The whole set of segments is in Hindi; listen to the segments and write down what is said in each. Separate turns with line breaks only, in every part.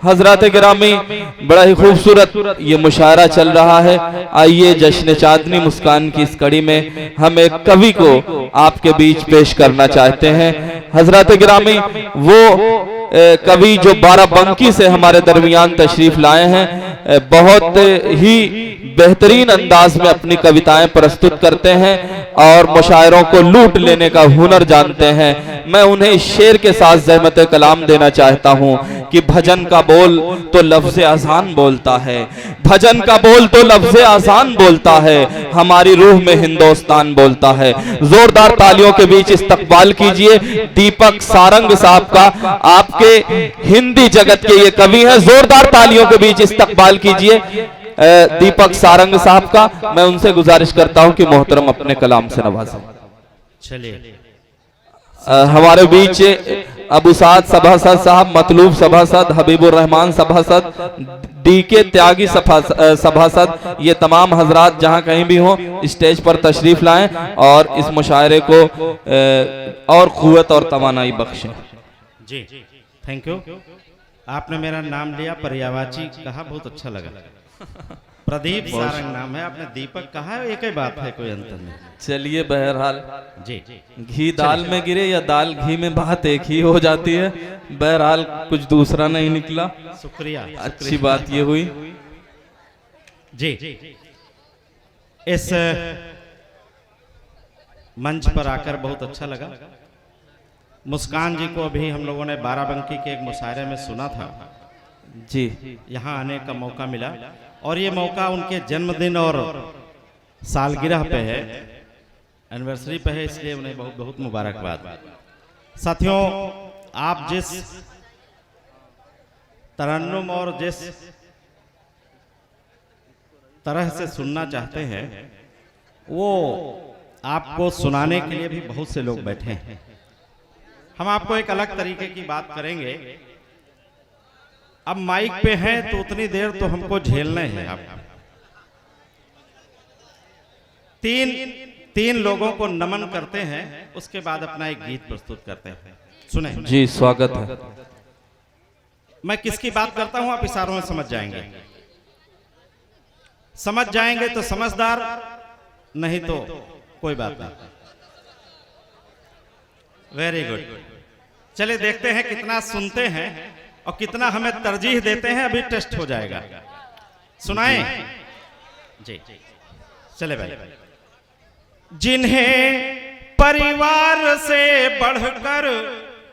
हजरात गिरामी, बड़ा ही खूबसूरत ये मुशायरा चल रहा है। आइए जश्न चांदनी मुस्कान की इस कड़ी में हम एक कवि को आपके बीच पेश करना चाहते हैं। हजरात गिरामी, वो कवि जो बाराबंकी से हमारे दरमियान तशरीफ लाए हैं, बहुत ही बेहतरीन अंदाज में अपनी कविताएं प्रस्तुत करते हैं और मुशायरों को लूट लेने का हुनर जानते हैं। मैं उन्हें शेर के साथ ज़हमत कलाम देना चाहता हूं कि भजन का बोल तो लफ्ज़ आसान बोलता है, भजन का बोल तो लफ्ज़ आसान बोलता है, हमारी रूह में हिंदुस्तान बोलता है। जोरदार तालियों के बीच इस्तकबाल कीजिए दीपक सारंग साहब का। आपके हिंदी जगत के ये कवि हैं, जोरदार तालियों के बीच इस्तकबाल कीजिए दीपक सारंग साहब का। मैं उनसे गुजारिश करता हूं कि मोहतरम अपने कलाम से नवाजें।
चलिए
हमारे बीच अबू साद सभासद साहब, मतलूब सभासद, हबीबुर रहमान सभासद, डीके त्यागी सभासद, ये तमाम हजरात जहां कहीं भी हों स्टेज पर तशरीफ लाएं और इस मुशायरे को और क़ुव्वत और तवानाई बख्शें।
जी, थैंक यू। आपने मेरा नाम लिया, पर्यावाची कहा, बहुत अच्छा लगा। प्रदीप सारंग नाम है, आपने दीपक कहा है, एक ही बात है, कोई अंतर नहीं।
चलिए, बहरहाल
जी,
घी दाल में गिरे या दाल घी में, बात एक ही हो जाती है। बहरहाल कुछ दूसरा नहीं निकला,
शुक्रिया।
अच्छी बात ये हुई।
जी, इस मंच पर आकर बहुत अच्छा लगा। मुस्कान जी को अभी हम लोगों ने बाराबंकी के एक मुशायरे में सुना था
जी,
यहाँ आने का मौका मिला और ये मौका उनके जन्मदिन और सालगिरह पे है, एनिवर्सरी पे है, इसलिए उन्हें बहुत बहुत मुबारकबाद। साथियों, आप जिस तरन्नुम और जिस तरह से सुनना चाहते हैं वो आपको सुनाने के लिए भी बहुत से लोग बैठे हैं। हम आपको एक अलग तरीके की बात करेंगे। अब माइक पे हैं तो उतनी देर तो हमको झेलना है। आप तीन लोगों को नमन करते हैं, उसके बाद अपना एक गीत प्रस्तुत करते हैं। सुने
जी, स्वागत है।
मैं किसकी बात करता हूं आप इशारों में समझ जाएंगे। समझ जाएंगे तो समझदार, नहीं तो कोई बात नहीं। Very good. चलिए देखते हैं कितना सुनते हैं और कितना हमें तरजीह देते हैं। अभी टेस्ट हो जाएगा। सुनाएं जी, चले भाई। जिन्हें परिवार से बढ़कर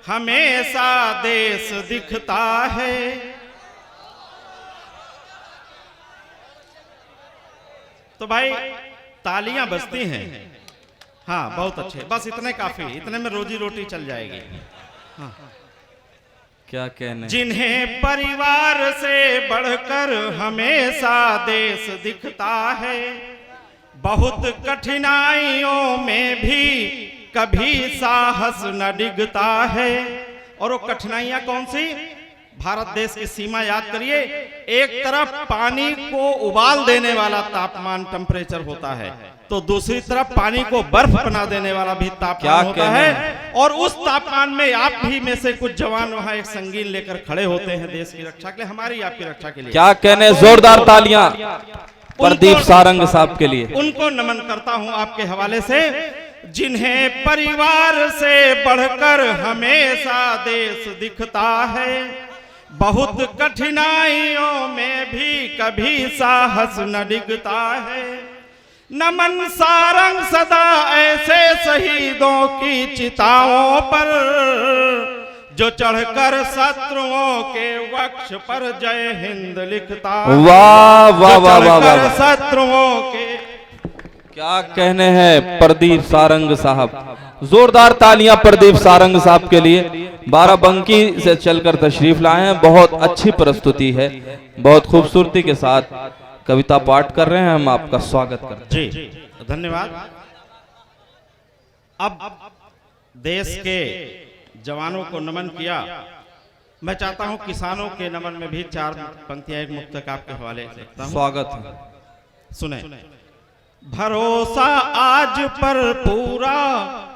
हमेशा देश दिखता है, तो भाई तालियां बजती हैं। हाँ, बहुत अच्छे, बस इतने काफी, इतने में रोजी रोटी चल जाएगी। हाँ।
क्या कहने।
जिन्हें परिवार से बढ़कर हमेशा देश दिखता है, बहुत कठिनाइयों में भी कभी साहस न डिगता है। और वो कठिनाइयां कौन सी? भारत देश की सीमा याद करिए। एक तरफ पानी को उबाल देने वाला तापमान टेम्परेचर होता है, तो दूसरी तरफ पानी को बर्फ बना देने वाला भी तापमान होता है। और उस तापमान में आप भी में से कुछ जवान वहां एक संगीन लेकर खड़े होते हैं देश की रक्षा के लिए, हमारी आपकी रक्षा के लिए।
क्या कहने, जोरदार तालियां प्रदीप सारंग साहब के लिए।
उनको नमन करता हूं आपके हवाले से। जिन्हें परिवार से बढ़कर हमेशा देश दिखता है, बहुत कठिनाइयों में भी कभी साहस न डिगता है। नमन सारंग सदा ऐसे शहीदों की चिताओं पर, जो चढ़कर शत्रुओं के वक्ष पर जय हिंद लिखता है।
वाह वाह वाह वाह वाह,
शत्रुओं के।
क्या कहने हैं प्रदीप सारंग साहब। जोरदार तालियां प्रदीप सारंग साहब के लिए। बाराबंकी से चलकर तशरीफ लाए हैं, बहुत अच्छी प्रस्तुति है, बहुत खूबसूरती के साथ कविता पाठ कर रहे हैं। हम आपका स्वागत करते हैं।
जी, धन्यवाद। अब देश के जवानों को नमन किया, मैं चाहता हूं किसानों के नमन में भी 4 पंक्तियां एक मुक्तक आपके हवाले से लिखता हूं।
स्वागत है।
सुने। भरोसा आज पर पूरा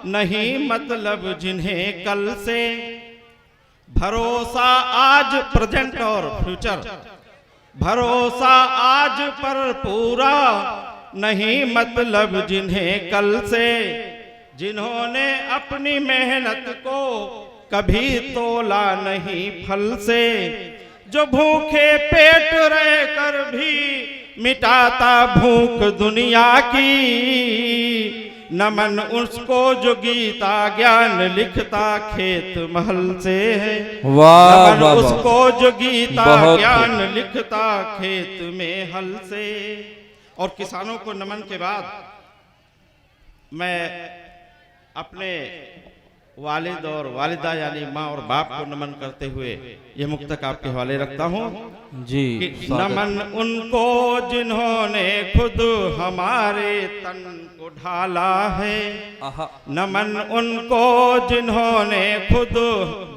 नहीं, मतलब जिन्हें कल से भरोसा आज प्रेजेंट और फ्यूचर, भरोसा आज पर पूरा नहीं मतलब जिन्हें कल से, जिन्होंने अपनी मेहनत को कभी तोला नहीं फल से, जो भूखे पेट रहकर भी मिटाता भूख दुनिया की, नमन उसको जो गीता ज्ञान लिखता खेत महल से है।
वाह
नमन
वाह
उसको जो गीता
बहुत
ज्ञान लिखता खेत में हल से। और किसानों को नमन के बाद मैं अपने वालिद और वालिदा यानी माँ और बाप को नमन करते हुए ये मुक्तक आपके हवाले रखता हूँ
जी।
कि नमन उनको जिन्होंने खुद हमारे तन को ढाला है,
आहा।
नमन उनको जिन्होंने खुद,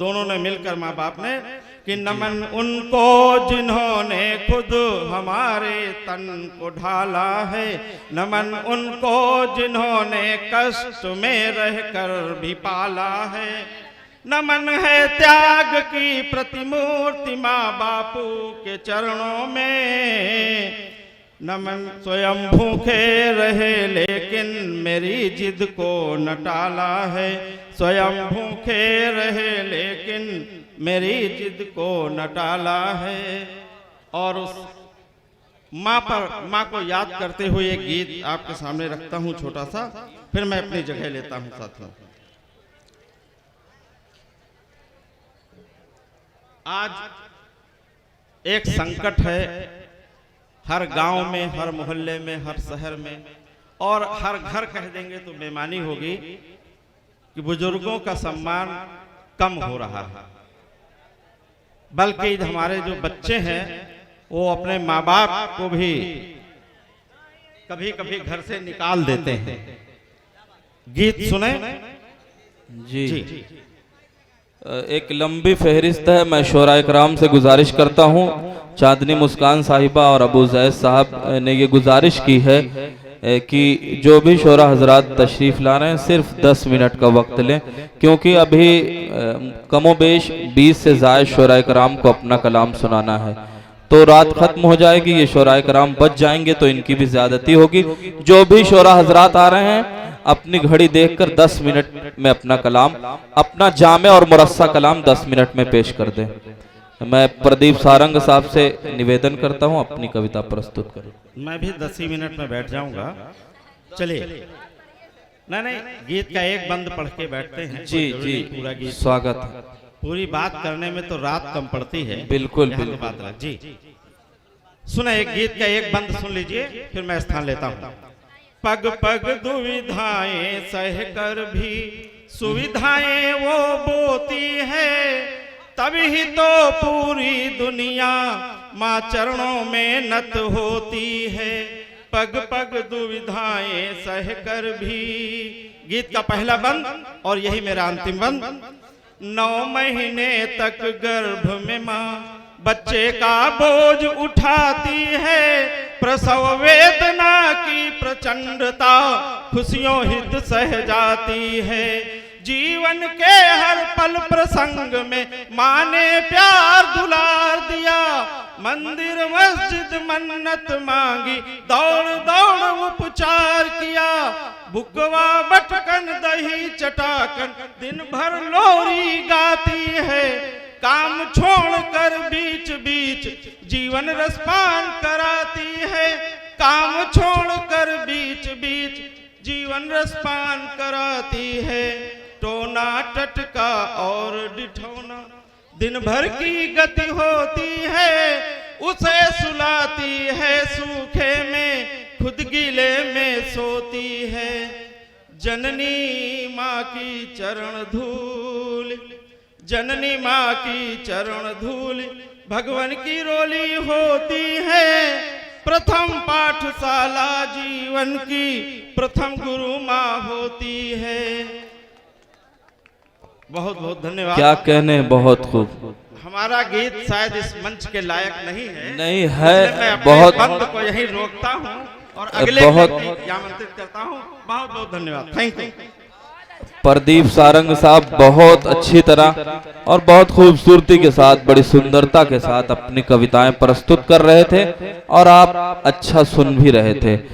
दोनों ने मिलकर माँ बाप ने, कि नमन उनको जिन्होंने खुद हमारे तन को ढाला है, नमन उनको जिन्होंने कष्ट में रहकर भी पाला है, नमन है त्याग की प्रतिमूर्ति माँ बापू के चरणों में, नमन स्वयं भूखे रहे लेकिन मेरी जिद को न टाला है, स्वयं भूखे रहे लेकिन मेरी जिद को न टाला है। और उस माँ को याद करते हुए एक गीत आपके सामने रखता हूँ छोटा सा, फिर मैं अपनी जगह लेता हूँ साथियों। आज एक संकट है हर गांव में, हर मोहल्ले में, हर शहर में, और हर घर कह देंगे तो बेईमानी होगी कि बुजुर्गों का सम्मान कम हो रहा है, बल्कि हमारे जो बच्चे हैं वो अपने माँ बाप को भी कभी कभी घर से निकाल देते हैं। गीत सुने
जी, जी। एक लंबी फहरिस्त है, मैं शोराए कराम से गुजारिश करता हूँ, चांदनी मुस्कान साहिबा और अबू जैद साहब ने ये गुजारिश की है कि जो भी शोरा हजरात तशरीफ़ ला रहे हैं सिर्फ 10 मिनट का वक्त लें, क्योंकि अभी कमोबेश 20 से ज़ायद शोराए कराम को अपना कलाम सुनाना है, तो रात खत्म हो जाएगी, ये शोराए कराम बच जाएंगे तो इनकी भी ज़्यादती होगी। जो भी शोरा हजरात आ रहे हैं अपनी घड़ी देखकर 10 मिनट में अपना कलाम, अपना जामे और मुरस्सा कलाम 10 मिनट में पेश कर दें। मैं प्रदीप सारंग साहब से निवेदन करता हूं अपनी कविता प्रस्तुत करें।
मैं भी 10 ही मिनट में बैठ जाऊंगा। चलिए, नहीं, गीत का एक बंद पढ़ के बैठते हैं।
जी जी,
पूरा गीत
स्वागत है।
पूरी बात करने में तो रात कम पड़ती है।
बिल्कुल
यहाँ तो
बिल्कुल।
बात रख जी। सुना, एक गीत का एक बंद सुन लीजिए, फिर मैं स्थान लेता हूँ। पग पग दुविधाएं सह कर भी सुविधाएं वो बोती है, तभी तो पूरी दुनिया माँ चरणों में नत होती है। पग पग दुविधाएं सह कर भी, गीत का पहला बंद और यही मेरा अंतिम बंद। 9 महीने तक गर्भ में माँ बच्चे का बोझ उठाती है, प्रसव वेदना की प्रचंडता खुशियों हित सह जाती है। जीवन के हर पल प्रसंग में माँ ने प्यार दुलार दिया, मंदिर मस्जिद मन्नत मांगी, दौड़ दौड़ उपचार किया, बुकवा बटकन दही चटाकन दिन भर लोरी गाती है। काम छोड़कर बीच बीच जीवन रसपान कराती है, काम छोड़कर बीच बीच जीवन रसपान कराती है। टोना टटका और डिठौना दिन भर की गति होती है, उसे सुलाती है सूखे में, खुद गीले में सोती है। जननी माँ की चरण धूल, जननी माँ की चरण धूल भगवान की रोली होती है। प्रथम पाठशाला जीवन की प्रथम गुरु माँ होती है। बहुत बहुत धन्यवाद।
क्या कहने, बहुत खूब।
हमारा गीत शायद इस मंच के लायक नहीं है, मैं अपने
बहुत
बंद को यहीं रोकता हूँ और अगले
बहुत
आमंत्रित करता हूँ। बहुत बहुत धन्यवाद। Thank you.
प्रदीप सारंग साहब बहुत अच्छी तरह और बहुत खूबसूरती के साथ, बड़ी सुंदरता के साथ अपनी कविताएं प्रस्तुत कर रहे थे और आप अच्छा सुन भी रहे थे।